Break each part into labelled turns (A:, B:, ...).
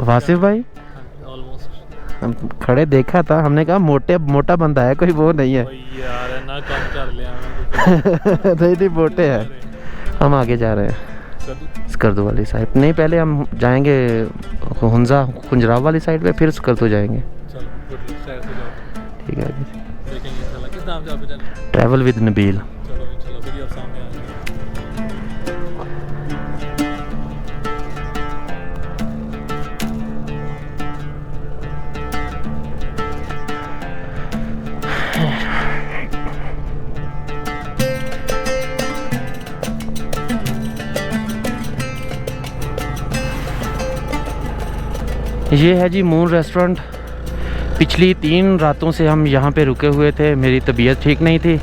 A: वासिफ भाई
B: ऑलमोस्ट
A: खड़े देखा था, हमने कहा मोटा बंदा है कोई, वो नहीं है।
B: वही यार है ना, कम कर लिया
A: नहीं नहीं, मोटे हैं। हम आगे जा रहे हैं स्कर्दू वाली साइड। नहीं, पहले हम जाएंगे हुंजा खुंजराव वाली साइड पे, फिर स्कर्दू जाएंगे।
B: चलो गुड लक, साइड से जाओ,
A: ठीक है,
B: देखेंगे इंशाल्लाह किस नाम से आप चलें।
A: Travel with Nabeel.
B: चलो इंशाल्लाह फिर आप सामने आ जाएंगे।
A: ये है जी मून रेस्टोरेंट। पिछली 3 रातों से हम यहाँ पे रुके हुए थे, मेरी तबीयत ठीक नहीं थी,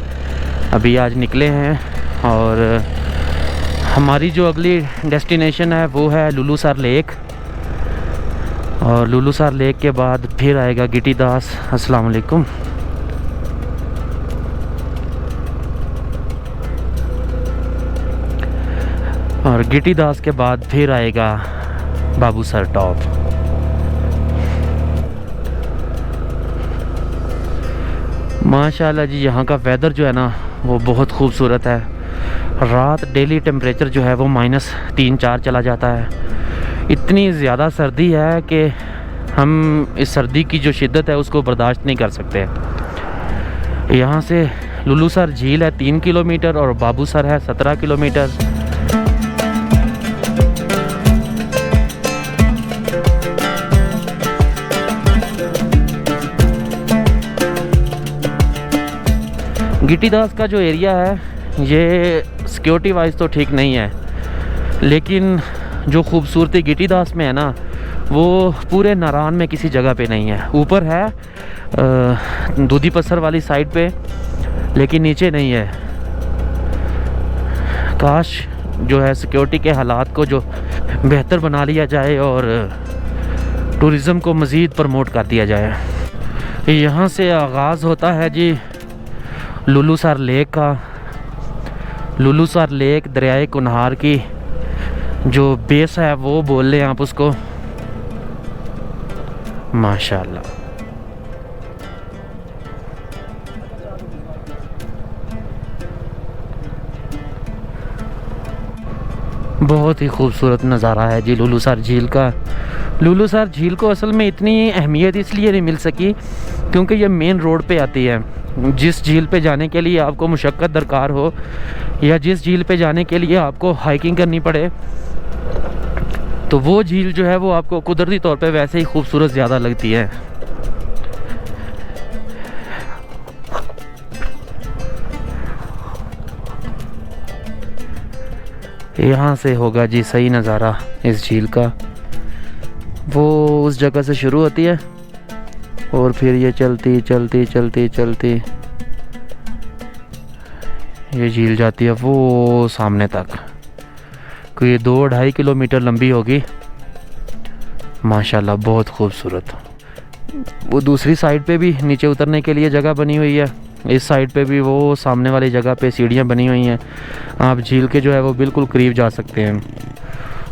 A: अभी आज निकले हैं। और हमारी जो अगली डेस्टिनेशन है वो है लुलुसर लेक, और लुलुसर लेक के बाद फिर आएगा गिटी दास। अस्सलाम वालेकुम। और गिटी दास के बाद फिर आएगा बाबूसर टॉप। माशाल्लाह जी, यहाँ का वेदर जो है ना वो बहुत खूबसूरत है। रात डेली टेम्परेचर जो है वो -3-4 चला जाता है। इतनी ज़्यादा सर्दी है कि हम इस सर्दी की जो शिद्दत है उसको बर्दाश्त नहीं कर सकते। यहाँ से लुलुसर झील है 3 किलोमीटर और बाबूसर है 17 किलोमीटर। गिटी दास का जो एरिया है ये सिक्योरिटी वाइज तो ठीक नहीं है, लेकिन जो खूबसूरती गिटी दास में है ना वो पूरे नारान में किसी जगह पे नहीं है। ऊपर है दूधी पत्थर वाली साइड पे, लेकिन नीचे नहीं है। काश जो है सिक्योरिटी के हालात को जो बेहतर बना लिया जाए और टूरिज़म को मज़ीद प्रमोट कर दिया जाए। यहाँ से आगाज़ होता है जी लुलुसर लेक का। लुलुसर लेक दरियाए कुनहार की जो बेस है वो बोल लें आप उसको। माशाल्लाह बहुत ही खूबसूरत नज़ारा है जी लुलुसर झील का। लुलुसर झील को असल में इतनी अहमियत इसलिए नहीं मिल सकी क्योंकि ये मेन रोड पे आती है। जिस झील पे जाने के लिए आपको मुशक्क़त दरकार हो या जिस झील पे जाने के लिए आपको हाइकिंग करनी पड़े, तो वो झील जो है वो आपको कुदरती तौर पे वैसे ही खूबसूरत ज़्यादा लगती है। यहाँ से होगा जी सही नज़ारा इस झील का। वो उस जगह से शुरू होती है और फिर ये चलती चलती चलती चलती ये झील जाती है वो सामने तक। कोई 2-2.5 किलोमीटर लंबी होगी। माशाल्लाह बहुत खूबसूरत। वो दूसरी साइड पे भी नीचे उतरने के लिए जगह बनी हुई है। इस साइड पे भी वो सामने वाली जगह पे सीढ़ियाँ बनी हुई हैं। आप झील के जो है वो बिल्कुल करीब जा सकते हैं।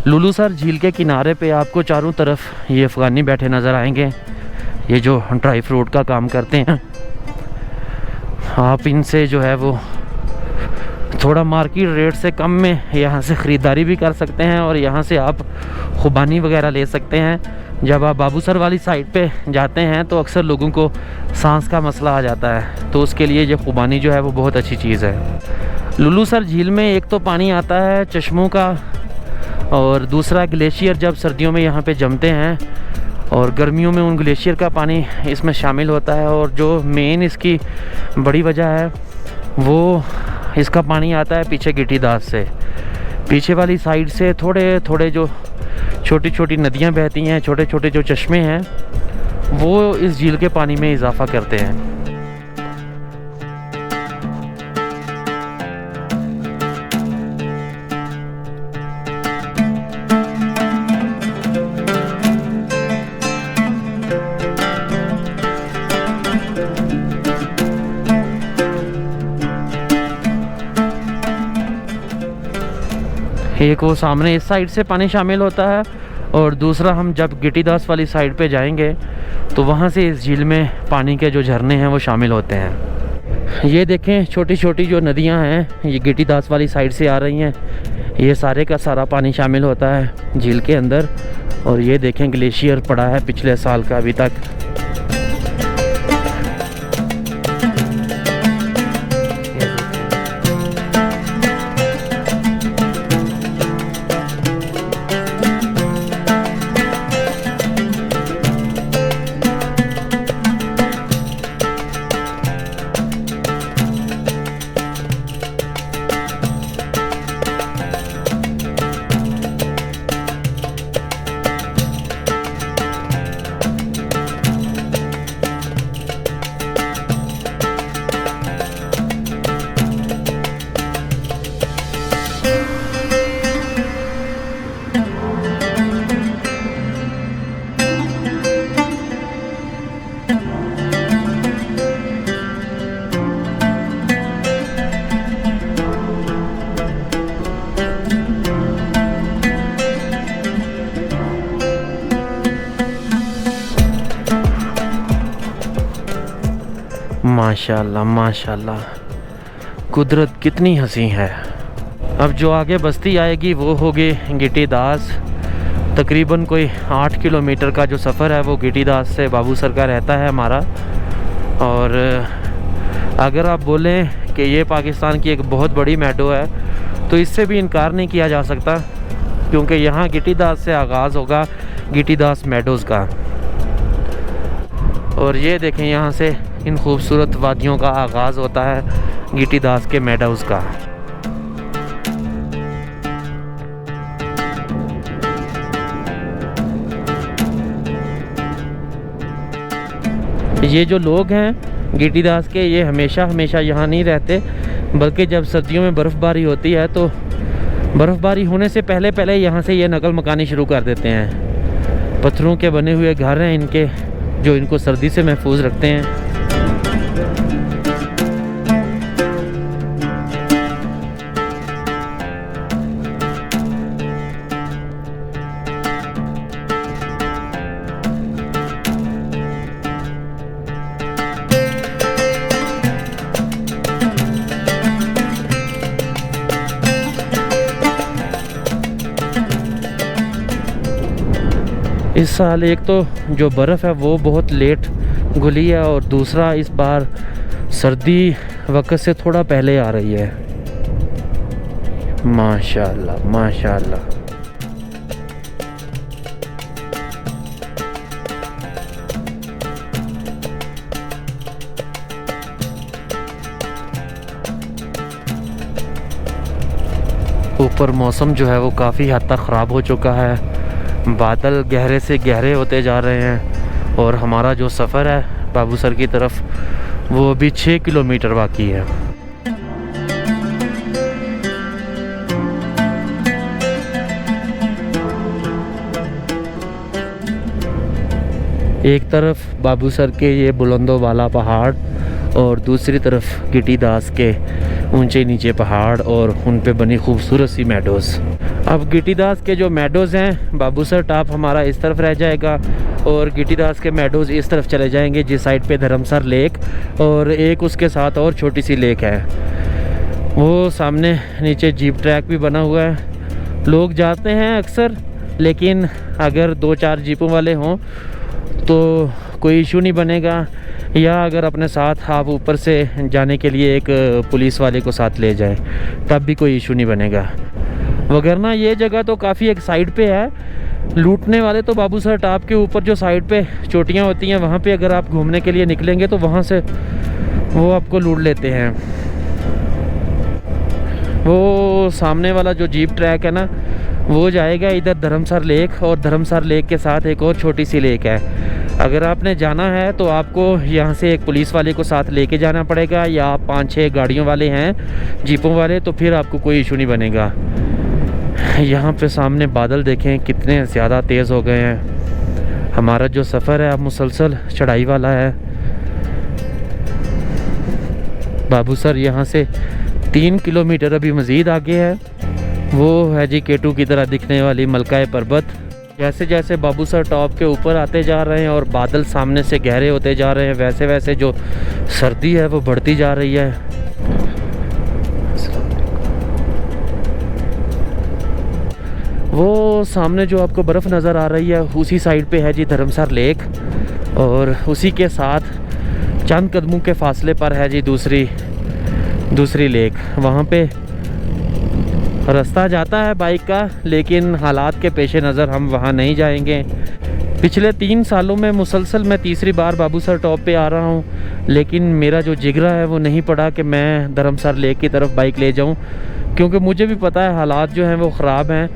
A: लुलुसर झील के किनारे पे आपको चारों तरफ ये अफ़गानी बैठे नज़र आएंगे, ये जो ड्राई फ्रूट का काम करते हैं। आप इनसे जो है वो थोड़ा मार्केट रेट से कम में यहाँ से ख़रीदारी भी कर सकते हैं और यहाँ से आप खुबानी वगैरह ले सकते हैं। जब आप बाबूसर वाली साइड पे जाते हैं तो अक्सर लोगों को सांस का मसला आ जाता है, तो उसके लिए ये खुबानी जो है वो बहुत अच्छी चीज़ है। लुलुसर झील में एक तो पानी आता है चश्मों का, और दूसरा ग्लेशियर जब सर्दियों में यहाँ पे जमते हैं और गर्मियों में उन ग्लेशियर का पानी इसमें शामिल होता है। और जो मेन इसकी बड़ी वजह है वो इसका पानी आता है पीछे गिटी दास से। पीछे वाली साइड से थोड़े थोड़े जो छोटी छोटी नदियाँ बहती हैं, छोटे छोटे जो चश्मे हैं, वो इस झील के पानी में इजाफा करते हैं। एक वो सामने इस साइड से पानी शामिल होता है और दूसरा हम जब गिटीदास वाली साइड पे जाएंगे तो वहाँ से इस झील में पानी के जो झरने हैं वो शामिल होते हैं। ये देखें छोटी छोटी जो नदियाँ हैं ये गिटीदास वाली साइड से आ रही हैं, ये सारे का सारा पानी शामिल होता है झील के अंदर। और ये देखें ग्लेशियर पड़ा है पिछले साल का अभी तक। माशाल्लाह माशाल्लाह, कुदरत कितनी हसी है। अब जो आगे बस्ती आएगी वो होगी गिटीदास। तकरीबन कोई 8 किलोमीटर का जो सफ़र है वो गिटीदास से बाबूसर का रहता है हमारा। और अगर आप बोलें कि ये पाकिस्तान की एक बहुत बड़ी मेडो है तो इससे भी इनकार नहीं किया जा सकता, क्योंकि यहाँ गिटीदास से आगाज़ होगा गिटीदास मेडोज़ का। और ये देखें यहाँ से इन खूबसूरत वादियों का आगाज़ होता है गिटीदास के मेडोज़ का। ये जो लोग हैं गिटीदास के ये हमेशा यहाँ नहीं रहते, बल्कि जब सर्दियों में बर्फ़बारी होती है तो बर्फ़बारी होने से पहले यहाँ से ये नकल मकानी शुरू कर देते हैं। पत्थरों के बने हुए घर हैं इनके, जो इनको सर्दी से महफूज रखते हैं। इस साल एक तो जो बर्फ़ है वो बहुत लेट घुली है, और दूसरा इस बार सर्दी वक्त से थोड़ा पहले आ रही है। माशाल्लाह माशाल्लाह। ऊपर मौसम जो है वो काफ़ी हद तक ख़राब हो चुका है, बादल गहरे से गहरे होते जा रहे हैं और हमारा जो सफ़र है बाबूसर की तरफ वो अभी 6 किलोमीटर बाकी है। एक तरफ बाबूसर के ये बुलंदों वाला पहाड़ और दूसरी तरफ गिटीदास के ऊंचे नीचे पहाड़ और उन पे बनी खूबसूरत सी मेडोज़। अब गिटीदास के जो मेडोज़ हैं बाबूसर टॉप हमारा इस तरफ रह जाएगा और गिटीदास के मेडोज़ इस तरफ चले जाएंगे, जिस साइड पे धर्मसर लेक और एक उसके साथ और छोटी सी लेक है। वो सामने नीचे जीप ट्रैक भी बना हुआ है, लोग जाते हैं अक्सर, लेकिन अगर 2-4 जीपों वाले हों तो कोई इशू नहीं बनेगा, या अगर अपने साथ आप ऊपर से जाने के लिए एक पुलिस वाले को साथ ले जाएं तब भी कोई इशू नहीं बनेगा। वगरना ये जगह तो काफ़ी एक साइड पे है, लूटने वाले तो बाबूसर टॉप के ऊपर जो साइड पे चोटियाँ होती हैं वहाँ पे अगर आप घूमने के लिए निकलेंगे तो वहाँ से वो आपको लूट लेते हैं। वो सामने वाला जो जीप ट्रैक है ना वो जाएगा इधर धर्मसर लेक, और धर्मसर लेक के साथ एक और छोटी सी लेक है। अगर आपने जाना है तो आपको यहाँ से एक पुलिस वाले को साथ लेके जाना पड़ेगा, या आप 5-6 गाड़ियों वाले हैं जीपों वाले तो फिर आपको कोई इशू नहीं बनेगा। यहाँ पे सामने बादल देखें कितने ज़्यादा तेज़ हो गए हैं। हमारा जो सफ़र है अब मुसलसल चढ़ाई वाला है। बाबूसर यहाँ से 3 किलोमीटर अभी मज़ीद आगे है, वो है जी केटू की तरह दिखने वाली मलकाए पर्वत। जैसे जैसे बाबू सर टॉप के ऊपर आते जा रहे हैं और बादल सामने से गहरे होते जा रहे हैं, वैसे वैसे जो सर्दी है वो बढ़ती जा रही है। वो सामने जो आपको बर्फ़ नज़र आ रही है उसी साइड पे है जी धर्मसर लेक, और उसी के साथ चंद कदमों के फासले पर है जी दूसरी लेक। वहाँ पे रास्ता जाता है बाइक का, लेकिन हालात के पेश नज़र हम वहाँ नहीं जाएंगे। पिछले 3 सालों में मुसलसल मैं तीसरी बार बाबू सर टॉप पे आ रहा हूँ, लेकिन मेरा जो जिगरा है वो नहीं पड़ा कि मैं धर्मसर लेक की तरफ बाइक ले जाऊँ, क्योंकि मुझे भी पता है हालात जो हैं वो ख़राब हैं।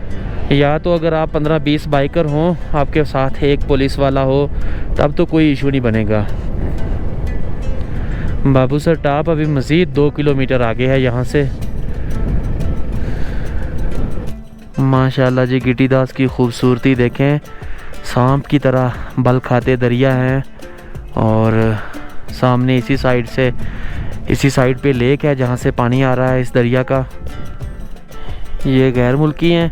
A: या तो अगर आप 15-20 बाइकर हों, आपके साथ एक पुलिस वाला हो, तब तो कोई इशू नहीं बनेगा। बाबू सर टॉप अभी मज़ीद 2 किलोमीटर आगे है यहाँ से। माशाल्लाह जी, गिटी दास की खूबसूरती देखें, सांप की तरह बल खाते दरिया हैं, और सामने इसी साइड पे लेक है जहाँ से पानी आ रहा है इस दरिया का। ये गैर मुल्की हैं,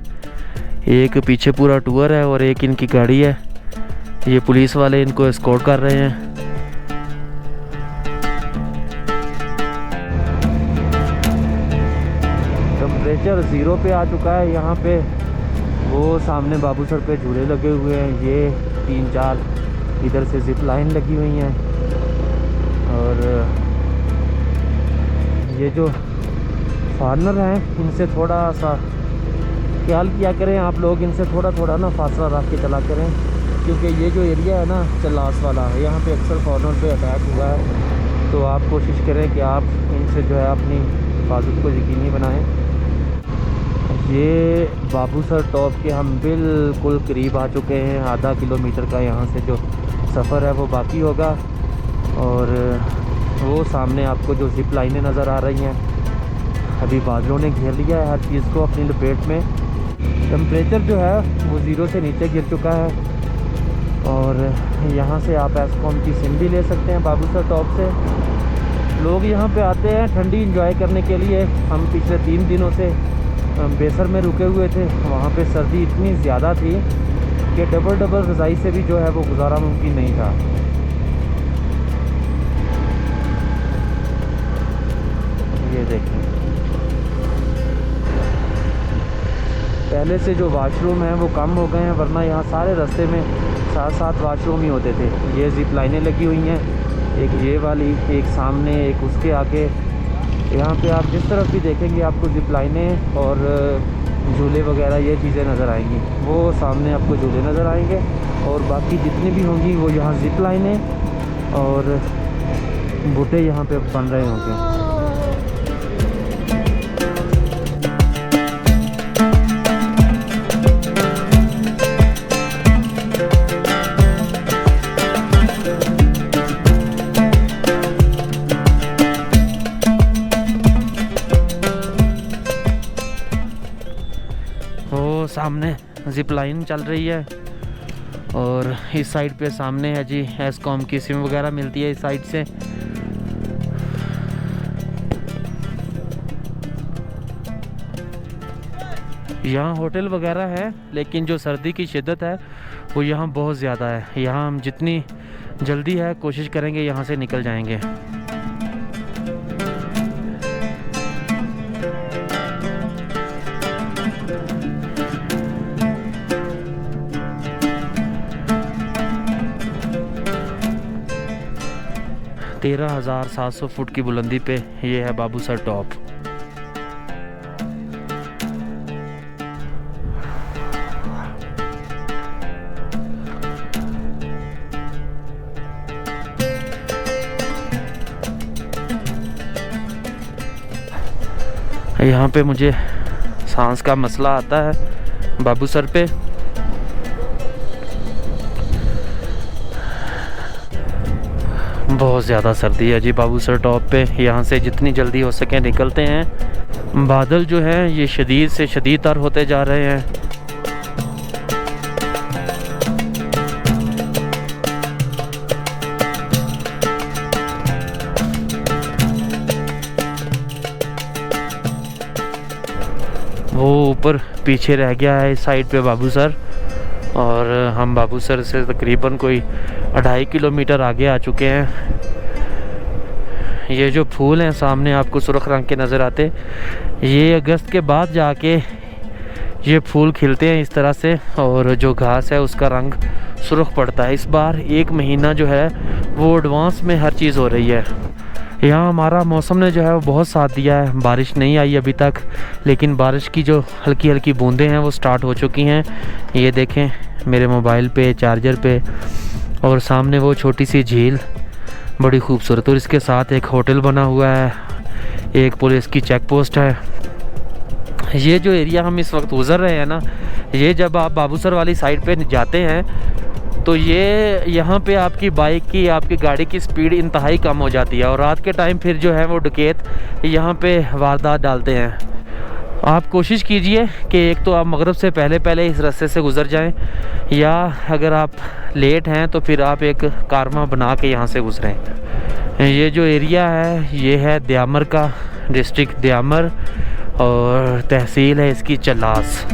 A: एक पीछे पूरा टूर है और एक इनकी गाड़ी है। ये पुलिस वाले इनको एस्कॉर्ट कर रहे हैं। टेम्परेचर 0 पे आ चुका है यहाँ पे। वो सामने बाबू सर पे झूले लगे हुए हैं, ये 3-4 इधर से जिप लाइन लगी हुई हैं, और ये जो फार्नर हैं इनसे थोड़ा सा ख्याल किया करें आप लोग, इनसे थोड़ा ना फासला रख के चला करें, क्योंकि ये जो एरिया है ना चलास वाला, यहाँ पे अक्सर फार्नर पे अटैक हुआ है। तो आप कोशिश करें कि आप इनसे जो है अपनी हिफाजत को यकीनी बनाएं। ये बाबू सर टॉप के हम बिल्कुल करीब आ चुके हैं। आधा किलोमीटर का यहाँ से जो सफ़र है वो बाकी होगा, और वो सामने आपको जो जिप लाइनें नज़र आ रही हैं, अभी बादलों ने घेर लिया है हर चीज़ को अपनी लपेट में। टेम्परेचर जो है वो 0 से नीचे गिर चुका है, और यहाँ से आप एस्कॉम की सिम भी ले सकते हैं बाबू सर टॉप से। लोग यहाँ पे आते हैं ठंडी एंजॉय करने के लिए। हम पिछले 3 दिनों से बेसर में रुके हुए थे, वहाँ पे सर्दी इतनी ज़्यादा थी कि डबल रज़ाई से भी जो है वो गुजारा मुमकिन नहीं था। ये देखें, पहले से जो वाशरूम हैं वो कम हो गए हैं, वरना यहाँ सारे रास्ते में 7-7 वाशरूम ही होते थे। ये जिप लाइनें लगी हुई हैं, एक ये वाली, एक सामने, एक उसके आगे। यहाँ पे आप जिस तरफ भी देखेंगे आपको जिप लाइनें और झूले वगैरह ये चीज़ें नज़र आएंगी। वो सामने आपको झूले नज़र आएंगे, और बाकी जितनी भी होंगी वो यहाँ जिप लाइनें और बूटे यहाँ पे बन रहे होंगे। सामने जिप लाइन चल रही है, और इस साइड पे सामने है जी एस्कॉम की सिम वगैरह मिलती है इस साइड से। यहाँ होटल वगैरह है, लेकिन जो सर्दी की शिद्दत है वो यहाँ बहुत ज़्यादा है। यहाँ हम जितनी जल्दी है कोशिश करेंगे यहाँ से निकल जाएंगे। तेरह 13,700 फुट की बुलंदी पे ये है बाबू सर टॉप। यहाँ पे मुझे सांस का मसला आता है बाबू सर पे। बहुत ज़्यादा सर्दी है जी बाबू सर टॉप पे। यहाँ से जितनी जल्दी हो सके निकलते हैं। बादल जो है ये शदीद से शदीद तर होते जा रहे हैं। वो ऊपर पीछे रह गया है इस साइड पे बाबू सर, और हम बाबूसर से तकरीबन कोई 2.5 किलोमीटर आगे आ चुके हैं। ये जो फूल हैं सामने आपको सुर्ख रंग के नज़र आते, ये अगस्त के बाद जाके ये फूल खिलते हैं इस तरह से, और जो घास है उसका रंग सुर्ख पड़ता है। इस बार 1 महीना जो है वो एडवांस में हर चीज़ हो रही है। यहाँ हमारा मौसम ने जो है वो बहुत साथ दिया है। बारिश नहीं आई अभी तक, लेकिन बारिश की जो हल्की हल्की बूंदें हैं वो स्टार्ट हो चुकी हैं। ये देखें मेरे मोबाइल पे, चार्जर पे, और सामने वो छोटी सी झील बड़ी खूबसूरत, और इसके साथ एक होटल बना हुआ है, एक पुलिस की चेक पोस्ट है। ये जो एरिया हम इस वक्त गुज़र रहे हैं ना, ये जब आप बाबूसर वाली साइड पे जाते हैं तो ये यहाँ पे आपकी बाइक की, आपकी गाड़ी की स्पीड इंतहाई कम हो जाती है, और रात के टाइम फिर जो है वो डकैत यहाँ पे वारदात डालते हैं। आप कोशिश कीजिए कि एक तो आप मगरिब से पहले पहले इस रास्ते से गुज़र जाएं, या अगर आप लेट हैं तो फिर आप एक कारवा बना के यहाँ से गुज़रें। ये जो एरिया है ये है द्यामर का, डिस्ट्रिक्ट द्यामर, और तहसील है इसकी चलास।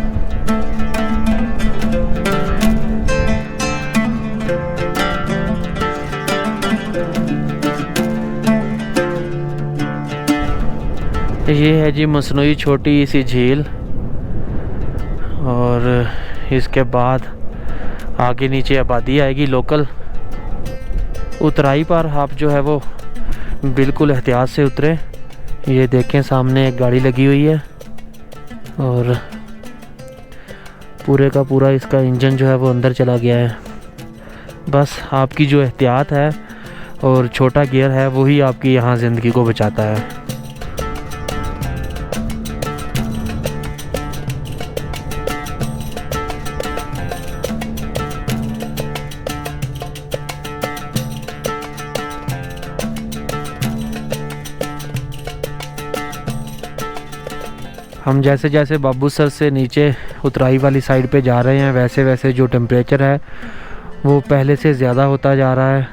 A: ये है जी मसनूई छोटी सी झील, और इसके बाद आगे नीचे आबादी आएगी लोकल। उतराई पर आप जो है वो बिल्कुल एहतियात से उतरें। ये देखें सामने एक गाड़ी लगी हुई है, और पूरे का पूरा इसका इंजन जो है वो अंदर चला गया है। बस आपकी जो एहतियात है और छोटा गियर है वही आपकी यहाँ ज़िंदगी को बचाता है। हम जैसे जैसे बाबूसर से नीचे उतराई वाली साइड पे जा रहे हैं, वैसे वैसे जो टेम्परेचर है वो पहले से ज़्यादा होता जा रहा है,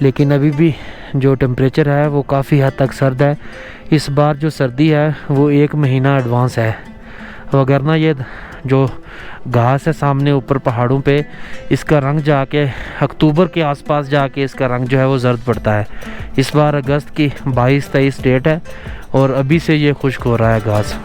A: लेकिन अभी भी जो टेम्परेचर है वो काफ़ी हद तक सर्द है। इस बार जो सर्दी है वो 1 महीना एडवांस है, वगरना ये जो घास है सामने ऊपर पहाड़ों पे, इसका रंग जाके अक्टूबर के आसपास जाके इसका रंग जो है वो जर्द पड़ता है। इस बार अगस्त की 22-23 डेट है, और अभी से ये खुश्क हो रहा है घास।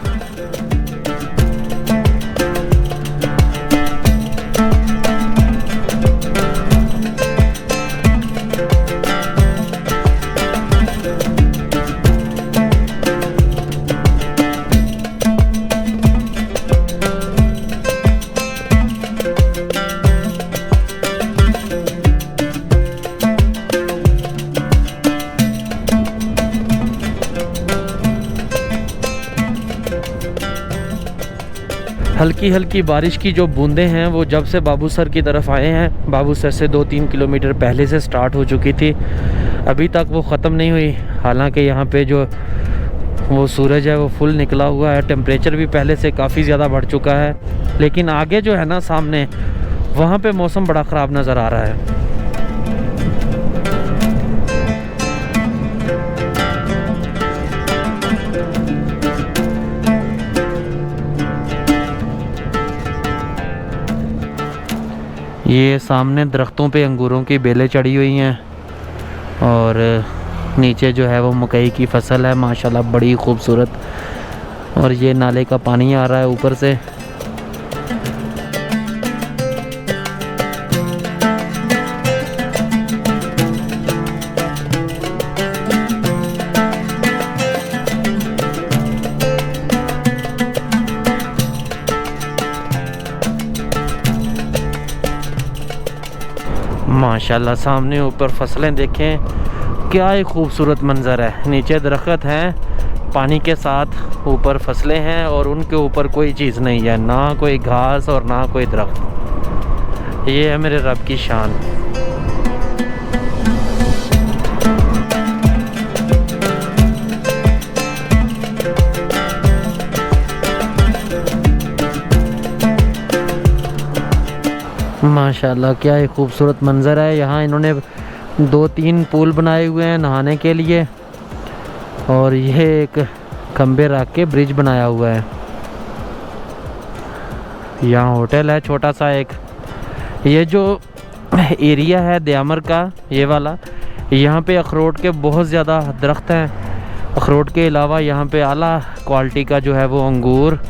A: हल्की हल्की बारिश की जो बूंदें हैं वो जब से बाबूसर की तरफ आए हैं, बाबूसर से 2-3 किलोमीटर पहले से स्टार्ट हो चुकी थी, अभी तक वो ख़त्म नहीं हुई। हालांकि यहाँ पे जो वो सूरज है वो फुल निकला हुआ है, टेम्परेचर भी पहले से काफ़ी ज़्यादा बढ़ चुका है, लेकिन आगे जो है ना सामने, वहाँ पे मौसम बड़ा ख़राब नज़र आ रहा है। ये सामने दरख्तों पे अंगूरों की बेलें चढ़ी हुई हैं, और नीचे जो है वो मकई की फसल है माशाल्लाह बड़ी खूबसूरत, और ये नाले का पानी आ रहा है ऊपर से। माशाल्लाह सामने ऊपर फसलें देखें, क्या ही खूबसूरत मंज़र है। नीचे दरख्त हैं पानी के साथ, ऊपर फसलें हैं, और उनके ऊपर कोई चीज़ नहीं है, ना कोई घास और ना कोई दरख्त। ये है मेरे रब की शान। माशाल्लाह क्या ही खूबसूरत मंज़र है। यहाँ इन्होंने 2-3 पूल बनाए हुए हैं नहाने के लिए, और ये एक खंबे रख के ब्रिज बनाया हुआ है। यहाँ होटल है छोटा सा एक, ये जो एरिया है दयामर का ये वाला, यहाँ पे अखरोट के बहुत ज़्यादा दरख्त हैं। अखरोट के अलावा यहाँ पे आला क्वालिटी का जो है वो अंगूर,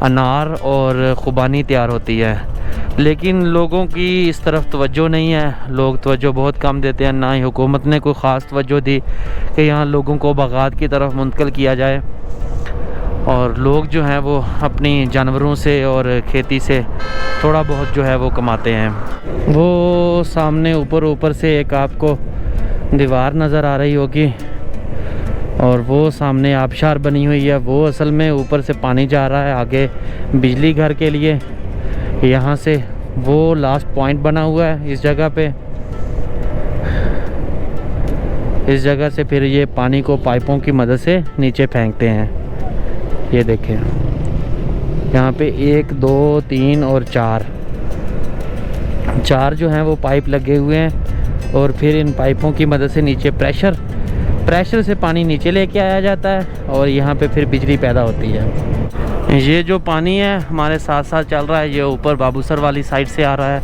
A: अनार और खुबानी तैयार होती है। लेकिन लोगों की इस तरफ तवज्जो नहीं है, लोग तवज्जो बहुत कम देते हैं। ना ही हुकूमत ने कोई ख़ास तवज्जो दी कि यहाँ लोगों को बागात की तरफ मुंतकिल किया जाए। और लोग जो हैं वो अपनी जानवरों से और खेती से थोड़ा बहुत जो है वो कमाते हैं। वो सामने ऊपर से एक आपको दीवार नज़र आ रही होगी, और वो सामने आबशार बनी हुई है। वो असल में ऊपर से पानी जा रहा है आगे बिजली घर के लिए। यहाँ से वो लास्ट पॉइंट बना हुआ है इस जगह पे। इस जगह से फिर ये पानी को पाइपों की मदद से नीचे फेंकते हैं। ये देखें, यहाँ पे 1 2 3 और 4 जो हैं वो पाइप लगे हुए हैं, और फिर इन पाइपों की मदद से नीचे प्रेशर से पानी नीचे लेके आया जाता है, और यहाँ पे फिर बिजली पैदा होती है। ये जो पानी है हमारे साथ साथ चल रहा है, ये ऊपर बाबूसर वाली साइड से आ रहा है।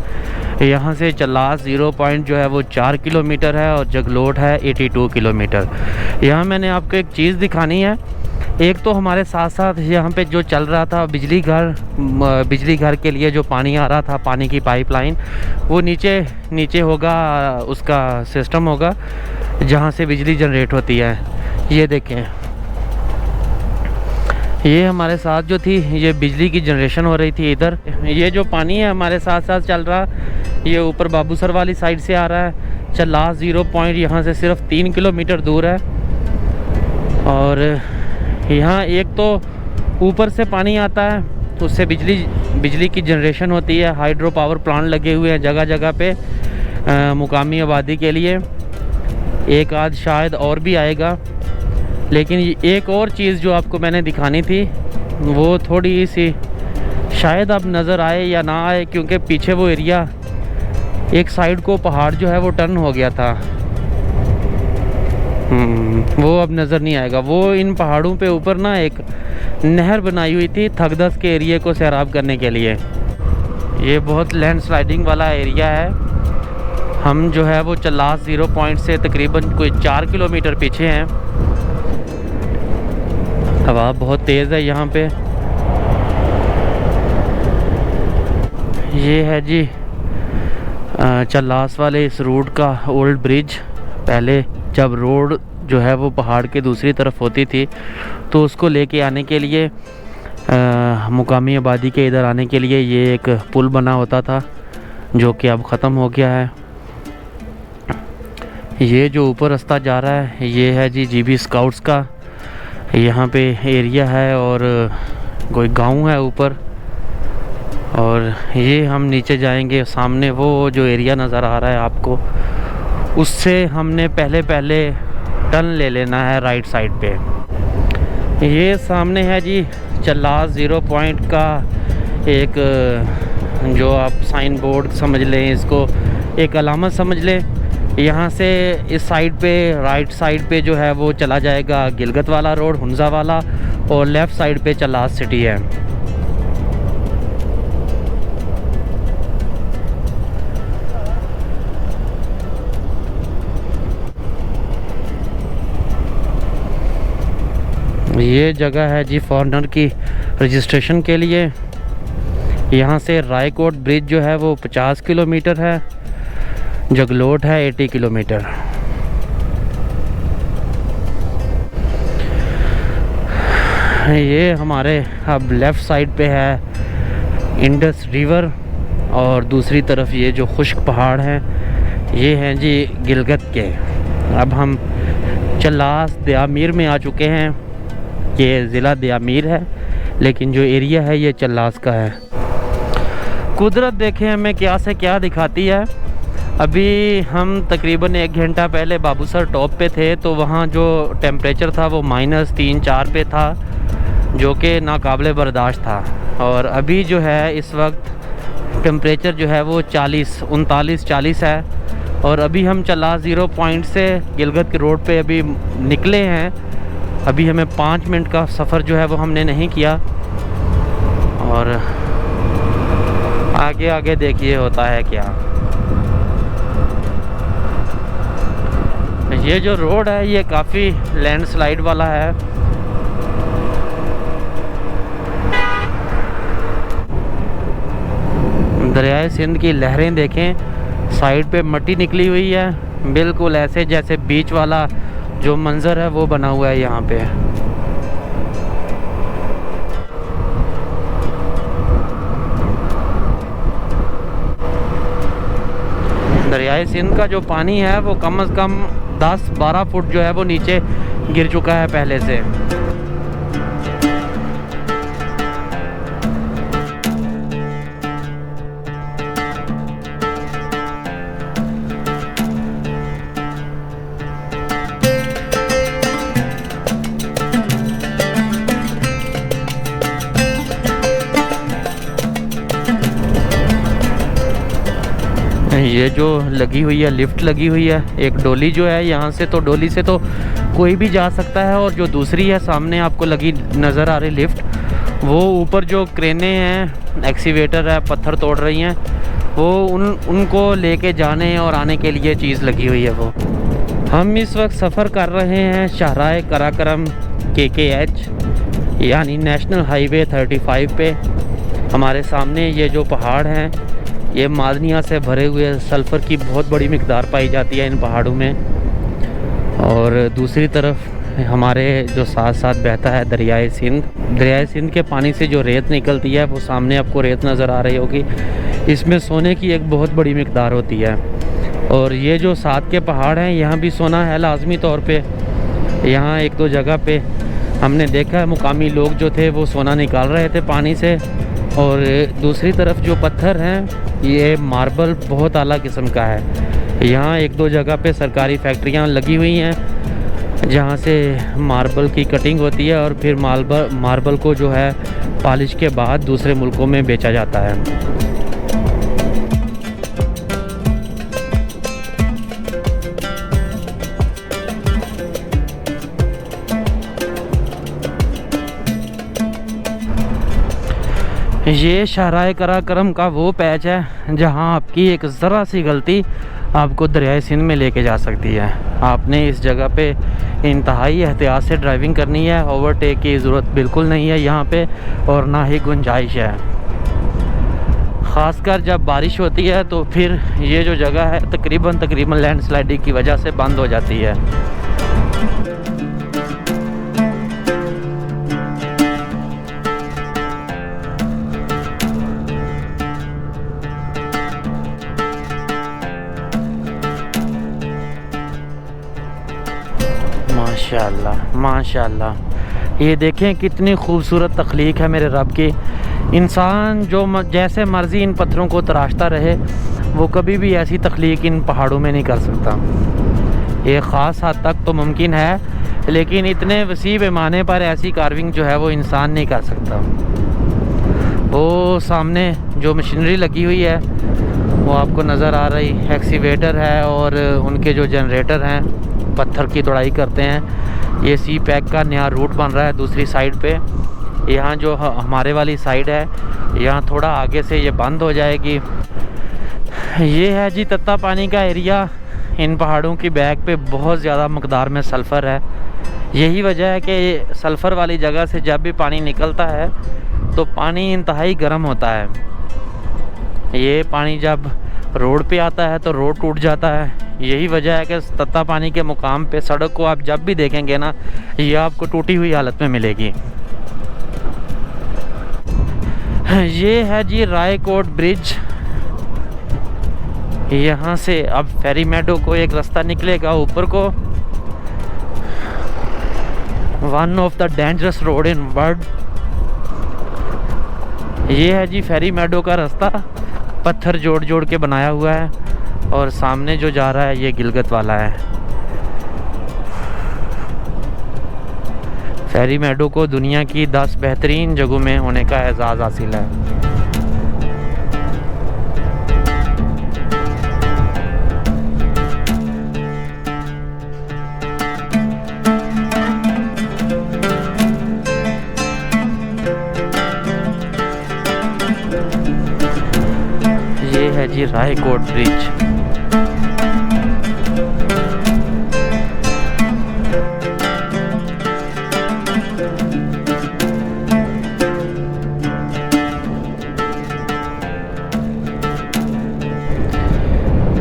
A: यहाँ से चल्लास 0 पॉइंट जो है वो 4 किलोमीटर है, और जगलोट है 82 किलोमीटर। यहाँ मैंने आपको एक चीज़ दिखानी है। एक तो हमारे साथ साथ यहाँ पे जो चल रहा था बिजली घर के लिए जो पानी आ रहा था, पानी की पाइपलाइन, वो नीचे होगा, उसका सिस्टम होगा जहाँ से बिजली जनरेट होती है। ये देखें, ये हमारे साथ जो थी ये बिजली की जनरेशन हो रही थी इधर। ये जो पानी है हमारे साथ साथ चल रहा, ये ऊपर बाबूसर वाली साइड से आ रहा है। चल्लास 0 पॉइंट यहाँ से सिर्फ 3 किलोमीटर दूर है। और यहाँ एक तो ऊपर से पानी आता है, उससे बिजली की जनरेशन होती है। हाइड्रो पावर प्लांट लगे हुए हैं जगह जगह पे मुकामी आबादी के लिए। एक आध शायद और भी आएगा। लेकिन एक और चीज़ जो आपको मैंने दिखानी थी वो थोड़ी सी शायद अब नज़र आए या ना आए, क्योंकि पीछे वो एरिया एक साइड को पहाड़ जो है वो टर्न हो गया था। वो अब नज़र नहीं आएगा। वो इन पहाड़ों पे ऊपर ना एक नहर बनाई हुई थी थगदस के एरिया को सैराब करने के लिए। ये बहुत लैंडस्लाइडिंग वाला एरिया है। हम जो है वो चल्लास 0 पॉइंट से तकरीबन कोई 4 किलोमीटर पीछे हैं। हवा बहुत तेज़ है यहाँ पे। ये है जी चल्लास वाले इस रोड का ओल्ड ब्रिज। पहले जब रोड जो है वो पहाड़ के दूसरी तरफ होती थी तो उसको लेके आने के लिए मुकामी आबादी के इधर आने के लिए ये एक पुल बना होता था, जो कि अब ख़त्म हो गया है। ये जो ऊपर रास्ता जा रहा है ये है जी GB स्काउट्स का यहाँ पे एरिया है, और कोई गांव है ऊपर। और ये हम नीचे जाएंगे, सामने वो जो एरिया नज़र आ रहा है आपको, उससे हमने पहले टर्न ले लेना है राइट साइड पे। ये सामने है जी चल्लास 0 पॉइंट का एक, जो आप साइन बोर्ड समझ लें, इसको एक अलामत समझ लें। यहाँ से इस साइड पे राइट साइड पे जो है वो चला जाएगा गिलगत वाला रोड, हुंजा वाला, और लेफ़्ट साइड पे चल्लास सिटी है। ये जगह है जी फॉरेनर की रजिस्ट्रेशन के लिए। यहाँ से रायकोट ब्रिज जो है वो 50 किलोमीटर है, जगलोट है 80 किलोमीटर। ये हमारे अब लेफ़्ट साइड पे है इंडस रिवर, और दूसरी तरफ ये जो खुश्क पहाड़ हैं ये हैं जी गिलगत के। अब हम चल्लास दयामीर में आ चुके हैं। ये ज़िला दयामीर है, लेकिन जो एरिया है ये चल्लास का है। कुदरत देखें हमें क्या से क्या दिखाती है। अभी हम तकरीबन 1 घंटा पहले बाबूसर टॉप पे थे, तो वहाँ जो टेम्परेचर था वो -3-4 पे था, जो कि नाकाबिले बर्दाश्त था। और अभी जो है इस वक्त टेम्परेचर जो है वो 39-40 है। और अभी हम चल्लास 0 पॉइंट से गिलगत के रोड पे अभी निकले हैं। अभी हमें 5 मिनट का सफ़र जो है वो हमने नहीं किया, और आगे आगे देखिए होता है क्या। ये जो रोड है ये काफ़ी लैंडस्लाइड वाला है। दरियाए सिंध की लहरें देखें, साइड पे मट्टी निकली हुई है, बिल्कुल ऐसे जैसे बीच वाला जो मंज़र है वो बना हुआ है यहाँ पे। दरियाए सिंध का जो पानी है वो कम से कम 10-12 फुट जो है वो नीचे गिर चुका है पहले से। ये जो लगी हुई है लिफ्ट लगी हुई है, एक डोली जो है यहाँ से, तो डोली से तो कोई भी जा सकता है। और जो दूसरी है सामने आपको लगी नज़र आ रही लिफ्ट, वो ऊपर जो क्रेनें हैं, एक्सीवेटर है, पत्थर तोड़ रही हैं, वो उनको लेके जाने और आने के लिए चीज़ लगी हुई है वो। हम इस वक्त सफ़र कर रहे हैं शाहराह कराकरम KKH यानी नेशनल हाईवे 35 पे। हमारे सामने ये जो पहाड़ हैं ये मादनिया से भरे हुए सल्फ़र की बहुत बड़ी मिकदार पाई जाती है इन पहाड़ों में। और दूसरी तरफ हमारे जो साथ साथ बहता है दरियाए सिंध। दरियाए सिंध के पानी से जो रेत निकलती है वो सामने आपको रेत नज़र आ रही होगी, इसमें सोने की एक बहुत बड़ी मिकदार होती है। और ये जो साथ के पहाड़ हैं यहाँ भी सोना है लाजमी तौर पे। यहाँ एक दो जगह पे हमने देखा है मुकामी लोग जो थे वो सोना निकाल रहे थे पानी से। और दूसरी तरफ जो पत्थर हैं ये मार्बल बहुत आला किस्म का है। यहाँ एक दो जगह पे सरकारी फैक्ट्रियाँ लगी हुई हैं जहाँ से मार्बल की कटिंग होती है और फिर मार्बल को जो है पॉलिश के बाद दूसरे मुल्कों में बेचा जाता है। ये शाहराह कराकरम का वो पैच है जहाँ आपकी एक ज़रा सी गलती आपको दरियाए सिंध में लेके जा सकती है। आपने इस जगह पे इंतहाई एहतियात से ड्राइविंग करनी है। ओवरटेक की ज़रूरत बिल्कुल नहीं है यहाँ पे और ना ही गुंजाइश है। ख़ासकर जब बारिश होती है तो फिर ये जो जगह है तकरीबन लैंडस्लाइडिंग की वजह से बंद हो जाती है। माशाअल्लाह माशाअल्लाह, ये देखें कितनी खूबसूरत तख्लीक है मेरे रब की। इंसान जो जैसे मर्ज़ी इन पत्थरों को तराशता रहे वो कभी भी ऐसी तख्लीक इन पहाड़ों में नहीं कर सकता। ये ख़ास हद तक तो मुमकिन है, लेकिन इतने वसी पैमाने पर ऐसी कार्विंग जो है वो इंसान नहीं कर सकता। वो सामने जो मशीनरी लगी हुई है वो आपको नज़र आ रही, एक्सीवेटर है और उनके जो जनरेटर हैं पत्थर की तोड़ाई करते हैं। ये सी पैक का नया रूट बन रहा है दूसरी साइड पे। यहाँ जो हमारे वाली साइड है यहाँ थोड़ा आगे से ये बंद हो जाएगी। ये है जी तत्ता पानी का एरिया। इन पहाड़ों की बैक पे बहुत ज़्यादा मकदार में सल्फ़र है। यही वजह है कि सल्फ़र वाली जगह से जब भी पानी निकलता है तो पानी इंतहाई गर्म होता है। ये पानी जब रोड पे आता है तो रोड टूट जाता है। यही वजह है कि तत्ता पानी के मुकाम पे सड़क को आप जब भी देखेंगे ना ये आपको टूटी हुई हालत में मिलेगी। ये है जी रायकोट ब्रिज। यहाँ से अब फेरी मेडो को एक रास्ता निकलेगा ऊपर को। One of the dangerous road in world. ये है जी फेरी मेडो का रास्ता, पत्थर जोड़ जोड़ के बनाया हुआ है। और सामने जो जा रहा है ये गिलगित वाला है। फेरी मेडो को दुनिया की 10 बेहतरीन जगहों में होने का एजाज़ हासिल है। है जी रायकोट ब्रिज।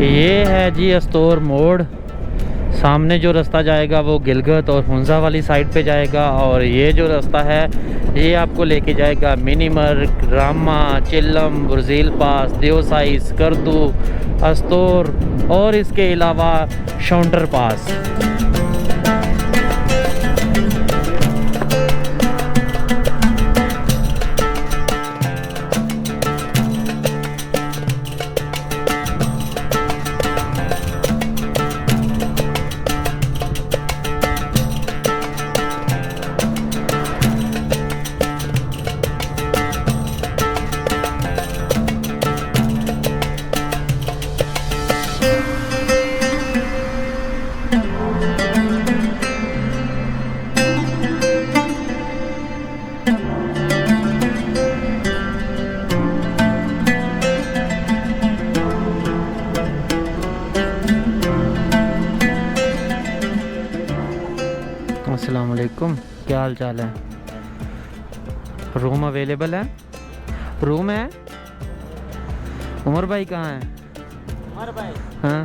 A: ये है जी अस्तोर मोड़। सामने जो रास्ता जाएगा वो गिलगित और हुंजा वाली साइड पे जाएगा, और ये जो रास्ता है ये आपको लेके जाएगा मिनीमर्ग, रामा, चिल्लम, बुर्जील पास, देवसाई, स्कर्दू, अस्तोर और इसके अलावा शौंटर पास। अस्सलाम वालेकुम, क्या हाल चाल है? रूम अवेलेबल है? रूम है? उमर भाई कहाँ है?
C: उमर भाई
A: हाँ